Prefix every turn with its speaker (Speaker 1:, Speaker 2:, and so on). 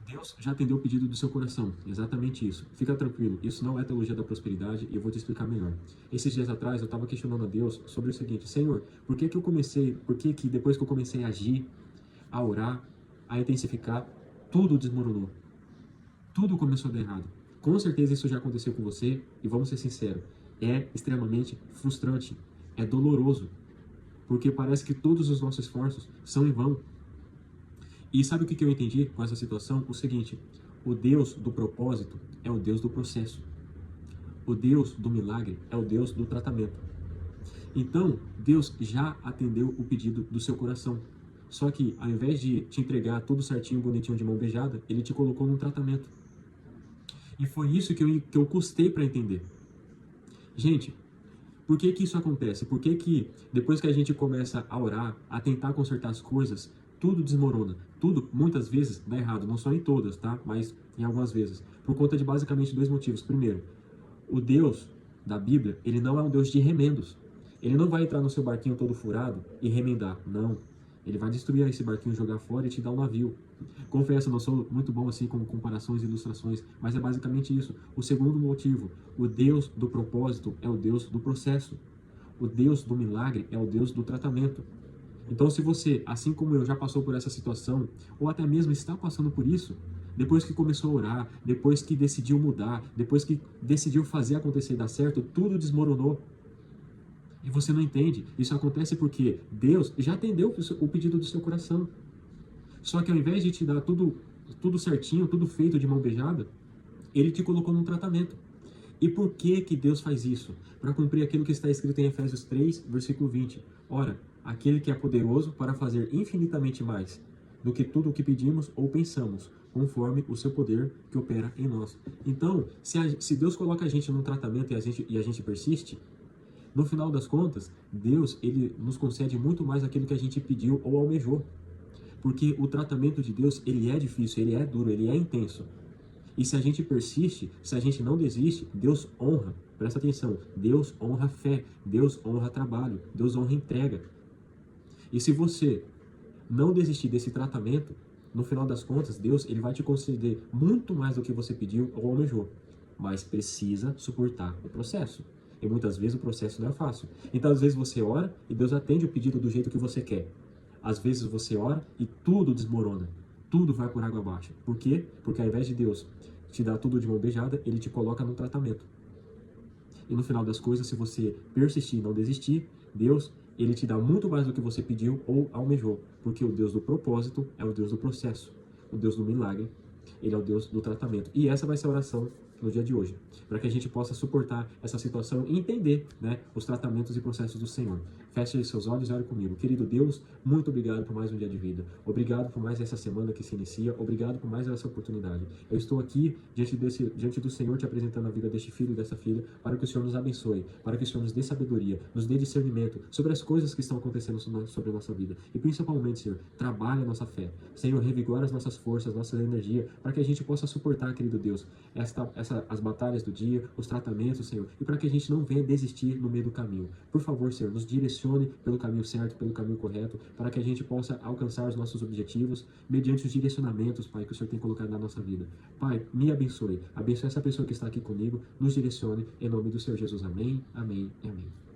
Speaker 1: Deus já atendeu o pedido do seu coração, exatamente isso. Fica tranquilo, isso não é teologia da prosperidade e eu vou te explicar melhor. Esses dias atrás eu estava questionando a Deus sobre o seguinte: Senhor, por que que depois que eu comecei a agir, a orar, a intensificar, tudo desmoronou? Tudo começou a dar errado. Com certeza isso já aconteceu com você e vamos ser sinceros, é extremamente frustrante, é doloroso, porque parece que todos os nossos esforços são em vão. E sabe o que eu entendi com essa situação? O seguinte: o Deus do propósito é o Deus do processo. O Deus do milagre é o Deus do tratamento. Então, Deus já atendeu o pedido do seu coração. Só que, ao invés de te entregar tudo certinho, bonitinho, de mão beijada, Ele te colocou num tratamento. E foi isso que eu custei para entender. Gente, por que que isso acontece? Por que que depois que a gente começa a orar, a tentar consertar as coisas, tudo desmorona? Tudo, muitas vezes, dá errado. Não só em todas, tá? Mas em algumas vezes. Por conta de basicamente dois motivos. Primeiro, o Deus da Bíblia, ele não é um Deus de remendos. Ele não vai entrar no seu barquinho todo furado e remendar. Não. Ele vai destruir esse barquinho, jogar fora e te dar um navio. Confesso, não sou muito bom assim com comparações e ilustrações, mas é basicamente isso. O segundo motivo, o Deus do propósito é o Deus do processo. O Deus do milagre é o Deus do tratamento. Então, se você, assim como eu, já passou por essa situação, ou até mesmo está passando por isso, depois que começou a orar, depois que decidiu mudar, depois que decidiu fazer acontecer e dar certo, tudo desmoronou. E você não entende. Isso acontece porque Deus já atendeu o pedido do seu coração. Só que ao invés de te dar tudo certinho, tudo feito de mão beijada, Ele te colocou num tratamento. E por que que Deus faz isso? Para cumprir aquilo que está escrito em Efésios 3, versículo 20. Ora, aquele que é poderoso para fazer infinitamente mais do que tudo o que pedimos ou pensamos, conforme o seu poder que opera em nós. Então, se Deus coloca a gente num tratamento e a gente persiste, no final das contas, Deus ele nos concede muito mais aquilo que a gente pediu ou almejou. Porque o tratamento de Deus, ele é difícil, ele é duro, ele é intenso. E se a gente persiste, se a gente não desiste, Deus honra. Presta atenção, Deus honra fé, Deus honra trabalho, Deus honra entrega. E se você não desistir desse tratamento, no final das contas, Deus ele vai te conceder muito mais do que você pediu ou almejou. Mas precisa suportar o processo. E muitas vezes o processo não é fácil. Então, às vezes você ora e Deus atende o pedido do jeito que você quer. Às vezes você ora e tudo desmorona. Tudo vai por água abaixo. Por quê? Porque ao invés de Deus te dar tudo de mão beijada, Ele te coloca no tratamento. E no final das coisas, se você persistir e não desistir, Deus, Ele te dá muito mais do que você pediu ou almejou. Porque o Deus do propósito é o Deus do processo. O Deus do milagre, Ele é o Deus do tratamento. E essa vai ser a oração no dia de hoje, para que a gente possa suportar essa situação e entender, né, os tratamentos e processos do Senhor. Feche seus olhos e ore comigo. Querido Deus, muito obrigado por mais um dia de vida. Obrigado por mais essa semana que se inicia. Obrigado por mais essa oportunidade. Eu estou aqui diante do Senhor te apresentando a vida deste filho e dessa filha, para que o Senhor nos abençoe, para que o Senhor nos dê sabedoria, nos dê discernimento sobre as coisas que estão acontecendo sobre a nossa vida. E principalmente, Senhor, trabalhe a nossa fé. Senhor, revigora as nossas forças, nossa energia, para que a gente possa suportar, querido Deus, as batalhas do dia, os tratamentos, Senhor, e para que a gente não venha desistir no meio do caminho. Por favor, Senhor, nos direcione pelo caminho certo, pelo caminho correto, para que a gente possa alcançar os nossos objetivos mediante os direcionamentos, Pai, que o Senhor tem colocado na nossa vida. Pai, me abençoe essa pessoa que está aqui comigo, nos direcione, em nome do Senhor Jesus. Amém, amém e amém.